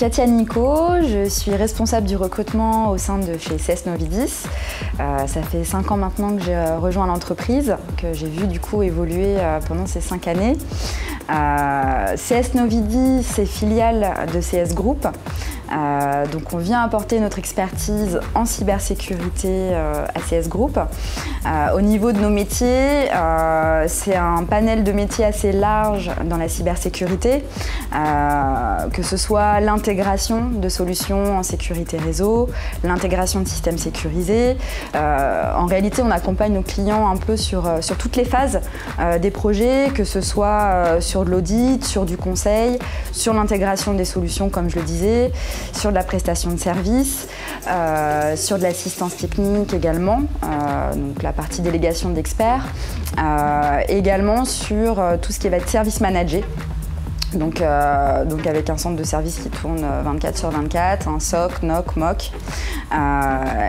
Katia Nico, je suis responsable du recrutement au sein de chez CS Novidis. Ça fait 5 ans maintenant que j'ai rejoint l'entreprise, que j'ai vu du coup évoluer pendant ces 5 années. CS Novidis, c'est filiale de CS Group. Donc on vient apporter notre expertise en cybersécurité à CS Group. Au niveau de nos métiers, c'est un panel de métiers assez large dans la cybersécurité, que ce soit l'intégration de solutions en sécurité réseau, l'intégration de systèmes sécurisés. En réalité, on accompagne nos clients un peu sur toutes les phases des projets, que ce soit sur de l'audit, sur du conseil, sur l'intégration des solutions, comme je le disais, sur de la prestation de services, sur de l'assistance technique également, donc la partie délégation d'experts, également sur tout ce qui va être service managé. Donc avec un centre de service qui tourne 24/24, un SOC, NOC, MOC,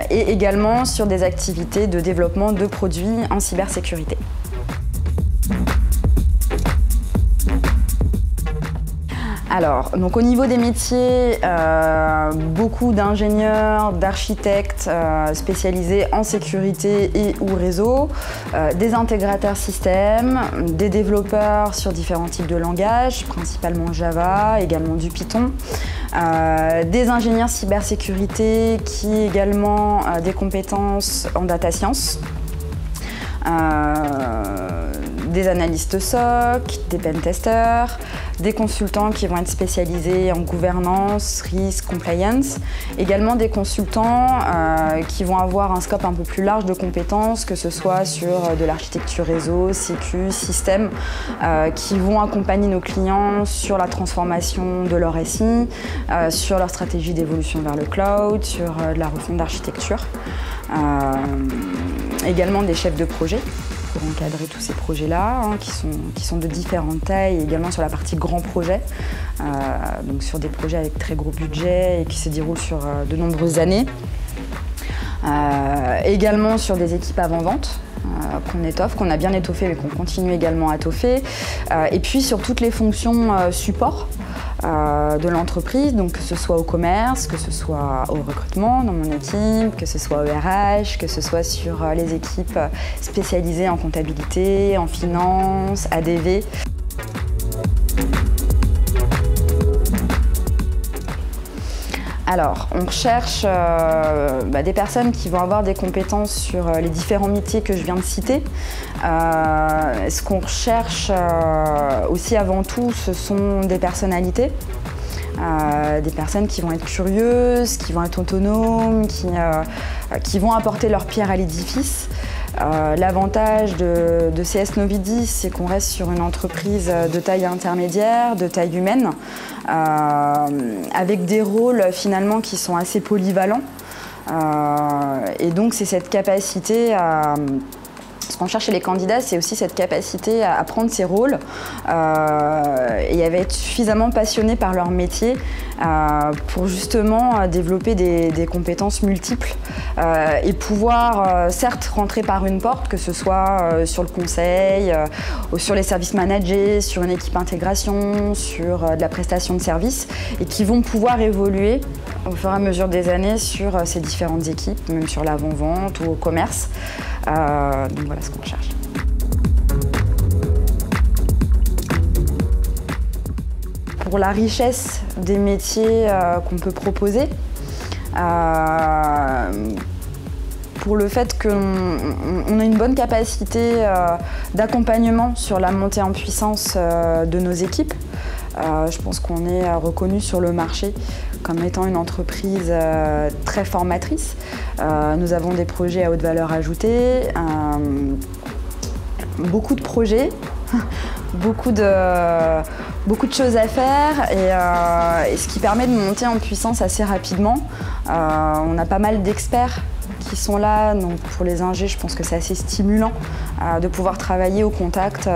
et également sur des activités de développement de produits en cybersécurité. Alors, donc au niveau des métiers, beaucoup d'ingénieurs, d'architectes spécialisés en sécurité et ou réseau, des intégrateurs système, des développeurs sur différents types de langages, principalement Java, également du Python, des ingénieurs cybersécurité qui ont également des compétences en data science. Des analystes SOC, des pentesters, des consultants qui vont être spécialisés en gouvernance, risque, compliance, également des consultants qui vont avoir un scope un peu plus large de compétences, que ce soit sur de l'architecture réseau, sécu, système, qui vont accompagner nos clients sur la transformation de leur SI, sur leur stratégie d'évolution vers le cloud, sur de la refonte d'architecture. Également des chefs de projet pour encadrer tous ces projets-là, qui sont de différentes tailles, et également sur la partie grands projets, donc sur des projets avec très gros budget et qui se déroulent sur de nombreuses années. Également sur des équipes avant-vente qu'on étoffe, qu'on a bien étoffé mais qu'on continue également à étoffer. Et puis sur toutes les fonctions support de l'entreprise, donc que ce soit au commerce, que ce soit au recrutement dans mon équipe, que ce soit au RH, que ce soit sur les équipes spécialisées en comptabilité, en finance, ADV. Alors, on recherche des personnes qui vont avoir des compétences sur les différents métiers que je viens de citer. Ce qu'on recherche aussi avant tout, ce sont des personnalités. Des personnes qui vont être curieuses, qui vont être autonomes, qui vont apporter leur pierre à l'édifice. L'avantage de CS Novidis, c'est qu'on reste sur une entreprise de taille intermédiaire, de taille humaine, avec des rôles finalement qui sont assez polyvalents. Et donc c'est cette capacité à... Ce qu'on cherche chez les candidats, c'est aussi cette capacité à prendre ces rôles et à être suffisamment passionnés par leur métier pour justement développer des compétences multiples et pouvoir certes rentrer par une porte, que ce soit sur le conseil, ou sur les services managés, sur une équipe intégration, sur de la prestation de services, et qui vont pouvoir évoluer au fur et à mesure des années sur ces différentes équipes, même sur l'avant-vente ou au commerce. Donc voilà ce qu'on cherche. Pour la richesse des métiers qu'on peut proposer, pour le fait qu'on a une bonne capacité d'accompagnement sur la montée en puissance de nos équipes. Je pense qu'on est reconnu sur le marché comme étant une entreprise très formatrice. Nous avons des projets à haute valeur ajoutée, beaucoup de projets, beaucoup de choses à faire et ce qui permet de monter en puissance assez rapidement. On a pas mal d'experts qui sont là, donc pour les ingés, je pense que c'est assez stimulant de pouvoir travailler au contact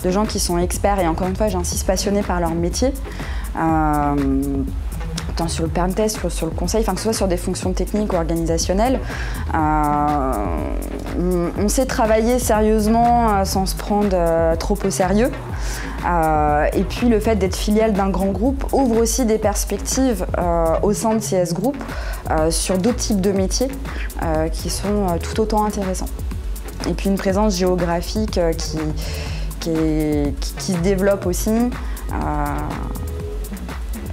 de gens qui sont experts et encore une fois, j'insiste, passionnés par leur métier. tant sur le pentest que sur le conseil, que ce soit sur des fonctions techniques ou organisationnelles. On sait travailler sérieusement sans se prendre trop au sérieux. Et puis le fait d'être filiale d'un grand groupe ouvre aussi des perspectives au sein de CS Group sur d'autres types de métiers qui sont tout autant intéressants. Et puis une présence géographique qui se développe aussi,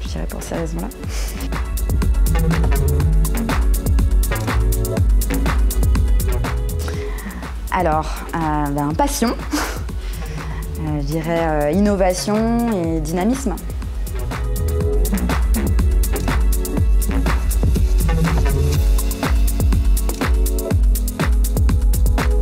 je dirais pour ces raisons-là. Alors, passion, je dirais innovation et dynamisme.